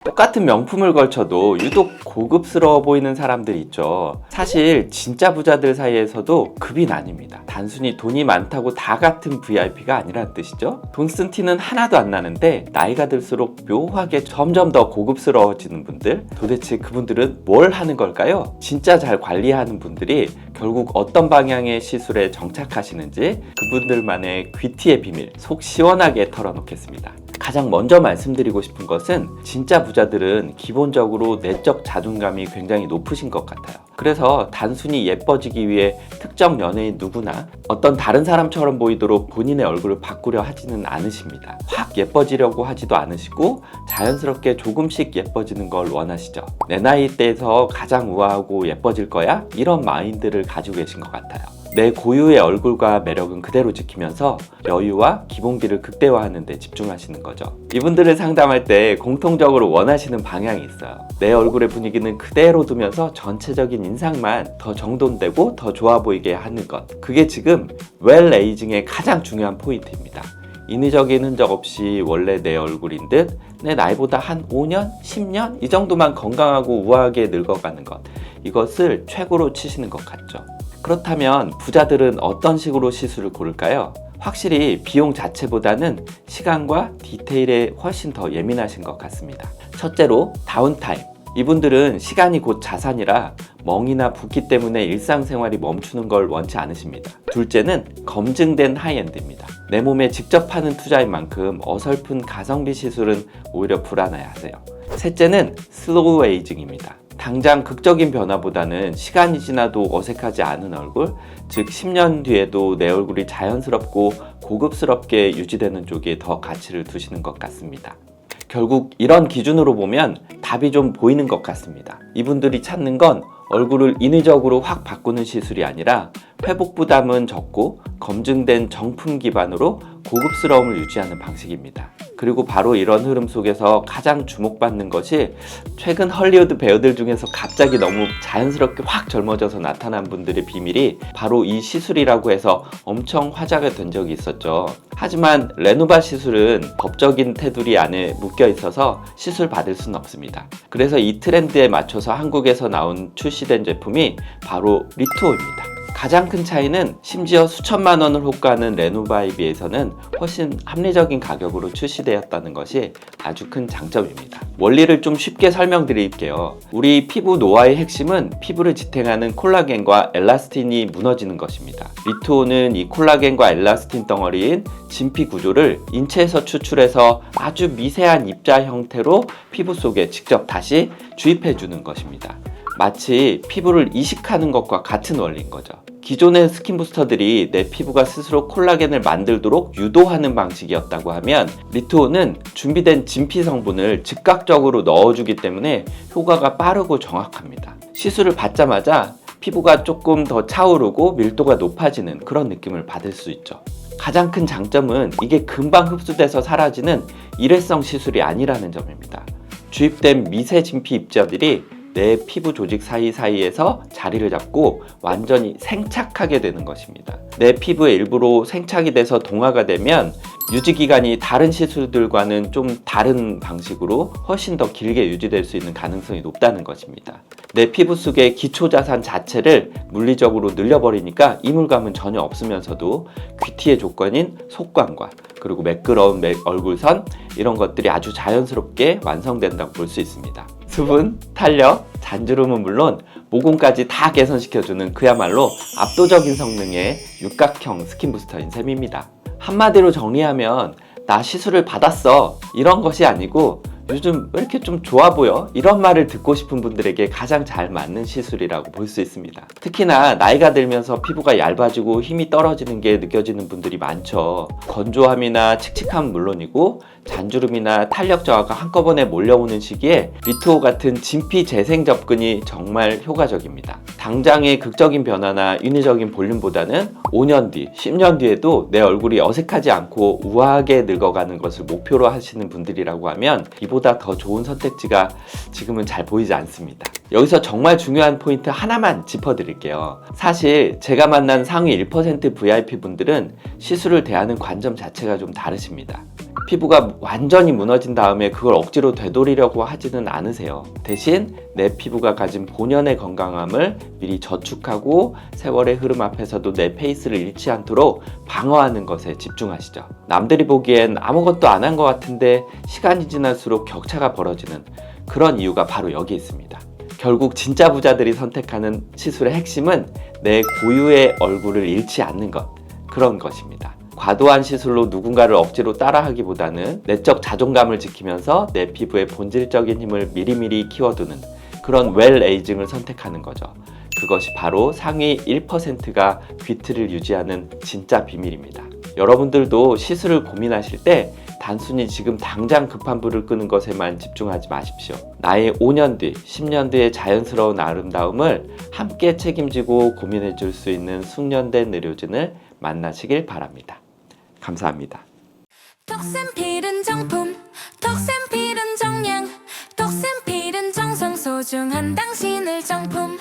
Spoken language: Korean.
똑같은 명품을 걸쳐도 유독 고급스러워 보이는 사람들 있죠. 사실 진짜 부자들 사이에서도 급이 나뉩니다. 단순히 돈이 많다고 다 같은 VIP가 아니라는 뜻이죠. 돈 쓴 티는 하나도 안 나는데 나이가 들수록 묘하게 점점 더 고급스러워지는 분들, 도대체 그분들은 뭘 하는 걸까요? 진짜 잘 관리하는 분들이 결국 어떤 방향의 시술에 정착하시는지 그분들만의 귀티의 비밀 속 시원하게 털어놓겠습니다. 가장 먼저 말씀드리고 싶은 것은 진짜 부자들은 기본적으로 내적 자존감이 굉장히 높으신 것 같아요. 그래서 단순히 예뻐지기 위해 특정 연예인 누구나 어떤 다른 사람처럼 보이도록 본인의 얼굴을 바꾸려 하지는 않으십니다. 확 예뻐지려고 하지도 않으시고 자연스럽게 조금씩 예뻐지는 걸 원하시죠. 내 나이대에서 가장 우아하고 예뻐질 거야? 이런 마인드를 가지고 계신 것 같아요. 내 고유의 얼굴과 매력은 그대로 지키면서 여유와 기본기를 극대화하는 데 집중하시는 거죠. 이분들을 상담할 때 공통적으로 원하시는 방향이 있어요. 내 얼굴의 분위기는 그대로 두면서 전체적인 인상만 더 정돈되고 더 좋아 보이게 하는 것. 그게 지금 웰 에이징의 가장 중요한 포인트입니다. 인위적인 흔적 없이 원래 내 얼굴인 듯 내 나이보다 한 5년, 10년 이 정도만 건강하고 우아하게 늙어가는 것. 이것을 최고로 치시는 것 같죠. 그렇다면 부자들은 어떤 식으로 시술을 고를까요? 확실히 비용 자체보다는 시간과 디테일에 훨씬 더 예민하신 것 같습니다. 첫째로 다운타임. 이분들은 시간이 곧 자산이라 멍이나 붓기 때문에 일상생활이 멈추는 걸 원치 않으십니다. 둘째는 검증된 하이엔드입니다. 내 몸에 직접 하는 투자인 만큼 어설픈 가성비 시술은 오히려 불안해하세요. 셋째는 슬로우 에이징입니다. 당장 극적인 변화보다는 시간이 지나도 어색하지 않은 얼굴, 즉 10년 뒤에도 내 얼굴이 자연스럽고 고급스럽게 유지되는 쪽에 더 가치를 두시는 것 같습니다. 결국 이런 기준으로 보면 답이 좀 보이는 것 같습니다. 이분들이 찾는 건 얼굴을 인위적으로 확 바꾸는 시술이 아니라 회복 부담은 적고 검증된 정품 기반으로 고급스러움을 유지하는 방식입니다. 그리고 바로 이런 흐름 속에서 가장 주목받는 것이 최근 헐리우드 배우들 중에서 갑자기 너무 자연스럽게 확 젊어져서 나타난 분들의 비밀이 바로 이 시술이라고 해서 엄청 화제가 된 적이 있었죠. 하지만 레누바 시술은 법적인 테두리 안에 묶여 있어서 시술 받을 수는 없습니다. 그래서 이 트렌드에 맞춰서 한국에서 출시된 제품이 바로 리투오입니다. 가장 큰 차이는 심지어 수천만 원을 호가하는 레누바에 비해서는 훨씬 합리적인 가격으로 출시되었다는 것이 아주 큰 장점입니다. 원리를 좀 쉽게 설명드릴게요. 우리 피부 노화의 핵심은 피부를 지탱하는 콜라겐과 엘라스틴이 무너지는 것입니다. 리투오는 이 콜라겐과 엘라스틴 덩어리인 진피 구조를 인체에서 추출해서 아주 미세한 입자 형태로 피부 속에 직접 다시 주입해 주는 것입니다. 마치 피부를 이식하는 것과 같은 원리인 거죠. 기존의 스킨 부스터들이 내 피부가 스스로 콜라겐을 만들도록 유도하는 방식이었다고 하면 리투오는 준비된 진피 성분을 즉각적으로 넣어주기 때문에 효과가 빠르고 정확합니다. 시술을 받자마자 피부가 조금 더 차오르고 밀도가 높아지는 그런 느낌을 받을 수 있죠. 가장 큰 장점은 이게 금방 흡수돼서 사라지는 일회성 시술이 아니라는 점입니다. 주입된 미세 진피 입자들이 내 피부 조직 사이사이에서 자리를 잡고 완전히 생착하게 되는 것입니다. 내 피부의 일부로 생착이 돼서 동화가 되면 유지기간이 다른 시술들과는 좀 다른 방식으로 훨씬 더 길게 유지될 수 있는 가능성이 높다는 것입니다. 내 피부 속의 기초자산 자체를 물리적으로 늘려버리니까 이물감은 전혀 없으면서도 귀티의 조건인 속광과 그리고 매끄러운 얼굴선 이런 것들이 아주 자연스럽게 완성된다고 볼 수 있습니다. 수분, 탄력, 잔주름은 물론 모공까지 다 개선시켜주는 그야말로 압도적인 성능의 육각형 스킨 부스터인 셈입니다. 한마디로 정리하면 나 시술을 받았어 이런 것이 아니고 요즘 왜 이렇게 좀 좋아 보여? 이런 말을 듣고 싶은 분들에게 가장 잘 맞는 시술이라고 볼 수 있습니다. 특히나 나이가 들면서 피부가 얇아지고 힘이 떨어지는 게 느껴지는 분들이 많죠. 건조함이나 칙칙함은 물론이고 잔주름이나 탄력 저하가 한꺼번에 몰려오는 시기에 리투오 같은 진피 재생 접근이 정말 효과적입니다. 당장의 극적인 변화나 인위적인 볼륨보다는 5년 뒤, 10년 뒤에도 내 얼굴이 어색하지 않고 우아하게 늙어가는 것을 목표로 하시는 분들이라고 하면 이보다 더 좋은 선택지가 지금은 잘 보이지 않습니다. 여기서 정말 중요한 포인트 하나만 짚어드릴게요. 사실 제가 만난 상위 1% VIP 분들은 시술을 대하는 관점 자체가 좀 다르십니다. 피부가 완전히 무너진 다음에 그걸 억지로 되돌리려고 하지는 않으세요. 대신 내 피부가 가진 본연의 건강함을 미리 저축하고 세월의 흐름 앞에서도 내 페이스를 잃지 않도록 방어하는 것에 집중하시죠. 남들이 보기엔 아무것도 안 한 것 같은데 시간이 지날수록 격차가 벌어지는 그런 이유가 바로 여기 있습니다. 결국 진짜 부자들이 선택하는 시술의 핵심은 내 고유의 얼굴을 잃지 않는 것, 그런 것입니다. 과도한 시술로 누군가를 억지로 따라하기보다는 내적 자존감을 지키면서 내 피부의 본질적인 힘을 미리미리 키워두는 그런 웰 에이징을 선택하는 거죠. 그것이 바로 상위 1%가 귀트를 유지하는 진짜 비밀입니다. 여러분들도 시술을 고민하실 때 단순히 지금 당장 급한 불을 끄는 것에만 집중하지 마십시오. 나의 5년 뒤, 10년 뒤의 자연스러운 아름다움을 함께 책임지고 고민해 줄 수 있는 숙련된 의료진을 만나시길 바랍니다. 감사합니다. 톡센필은 정품, 톡센필은 정량, 톡센필은 정성 소중한 당신을 정품.